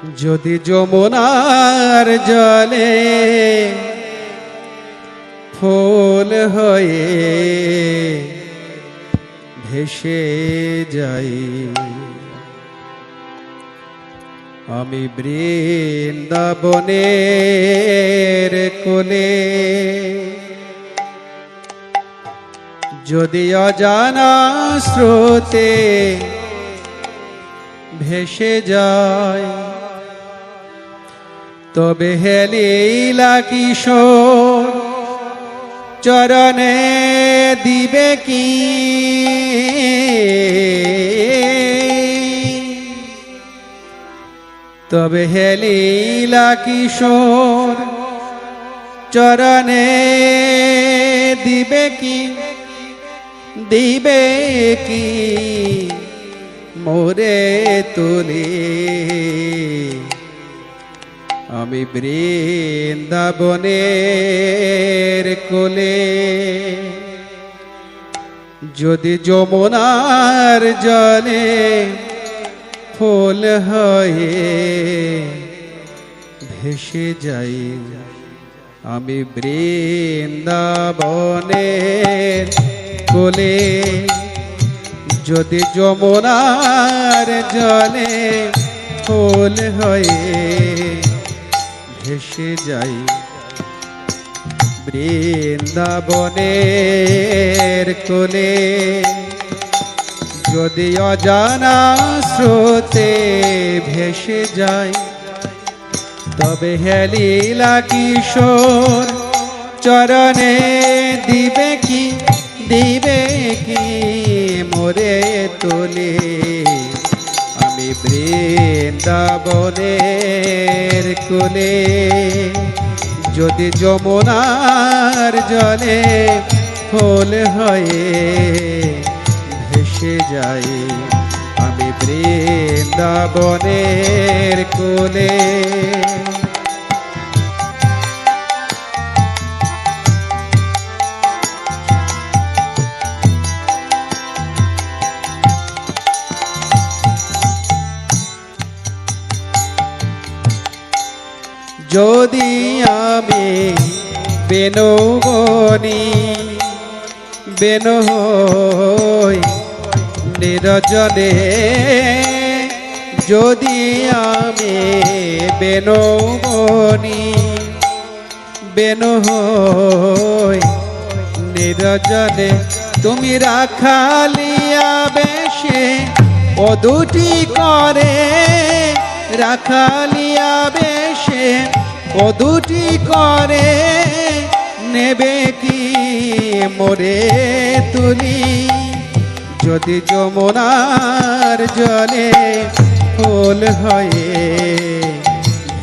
যদি যমুনার জলে ফুল হয়ে ভেসে যাই, আমি বৃন্দাবনের কোলে। যদি অজানা স্রোতে ভেসে যায়, তবে হে লীলা কিশোর চরণে দিবে কি তবে হে লীলা কিশোর চরণে দিবে কি মোরে তুলি, আমি বৃন্দাবনের কোলে। যদি যমুনার জলে ফুল হয়ে ভেসে যাই, আমি বৃন্দাবনের কোলে। যদি যমুনার জলে ফুল হয়ে ভেসে যাই, বৃন্দাবনের কোলে। যদি অজানা স্রোতে ভেসে যায়, তবে হে লীলা কিশোর চরণে দিবে কি মোরে তোলে, আমি বৃন্দাবনের কোলে। যদি যমুনার জলে ফুল হয়ে ভেসে যাই, আমি বৃন্দাবনের কোলে। যদি আমি বেনৌবনি বেনু হই নিরজনে, যদি আমি বেনৌবনি বেনু হই নিরজনে, তুমি রাখালিয়া বেশে ও দুটি করে, রাখালিয়া বেশে ও দুটি করে নেবে কি মোরে তুলি। যদি যমুনার জলে ফুল হয়ে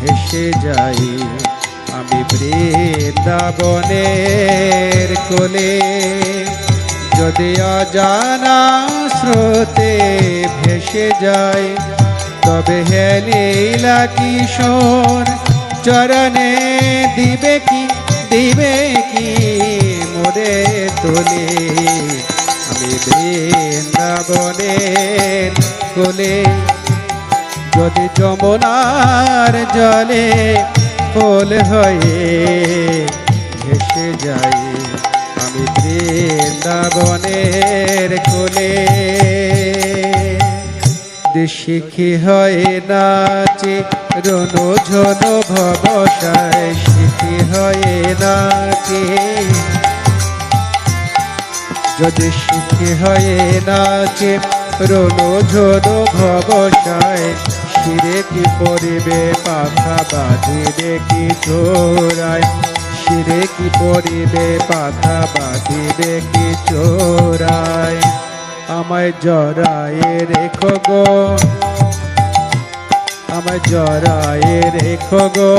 ভেসে যাই, আমি বৃন্দাবনের কোলে। যদি অজানা স্রোতে ভেসে যায়, তবে হে লীলা কিশোর চরণে দিবে কি মোরে তোলে, আমি বৃন্দাবনের কোলে। যদি যমুনার জলে ফুল হয়ে ভেসে যাই, আমি বৃন্দাবনের কোলে। শিখি হয়ে নাচে রনো ঝনো ভবসায়, শিখি হয়ে নাচে। যদি শিখি হয়ে নাচে রনো ঝনো ভবসায়, শিরে কি পরিবে পাখা বাঁধিবে কি চোরায়, শিরে কি পরিবে পাখা বাঁধিবে কি চোরায়। আমায় জড়ায়ে রেখো গো, আমায় জড়ায়ে রেখো গো,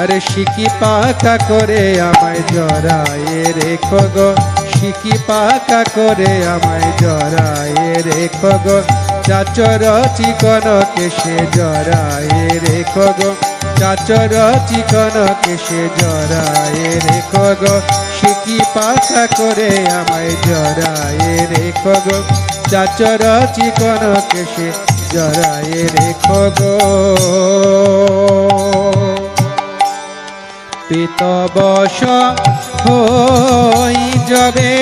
আরে শিকি পাকা করে আমায় জড়ায়ে রেখো গো, শিকি পাকা করে আমায় জড়ায়ে রেখো গো। চাচর চিকন কেশে জড়ায়ে রেখো গো, চাচর চিকন কেশে জড়ায়ে রেখো গো। শিকি পাকা করে আমায় জড়ায়ে রেখো গো, চাচর চিকন কেশে জড়ায়ে রেখো গো। পিতবশ হই যাবে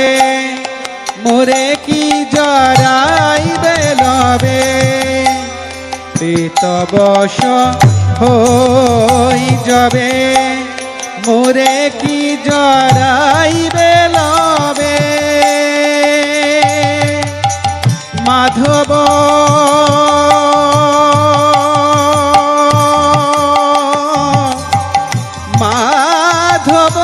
মোরে কি জড়াইবে লবে। পিতবশ হই যাবে মোরে কি জড়াইবে লবে। মাধব মাধব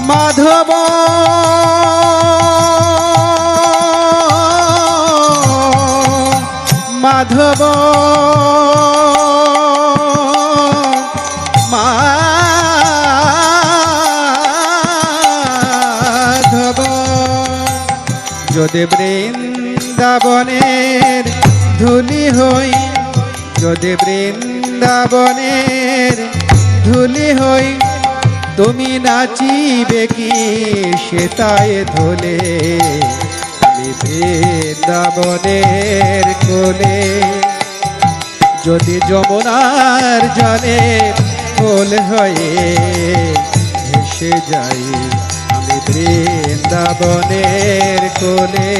মাধব মাধব মাধব। যদি বৃন্দাবনের ধুলি হই, যদি বৃন্দাবনের ধুলি হই, তুমি নাচিবে কি সেতায় ধুলে। আমি বৃন্দাবনের কোলে, যদি যমুনার জলে ফুল হয়ে ভেসে যাই, আমি বৃন্দাবনের কোলে।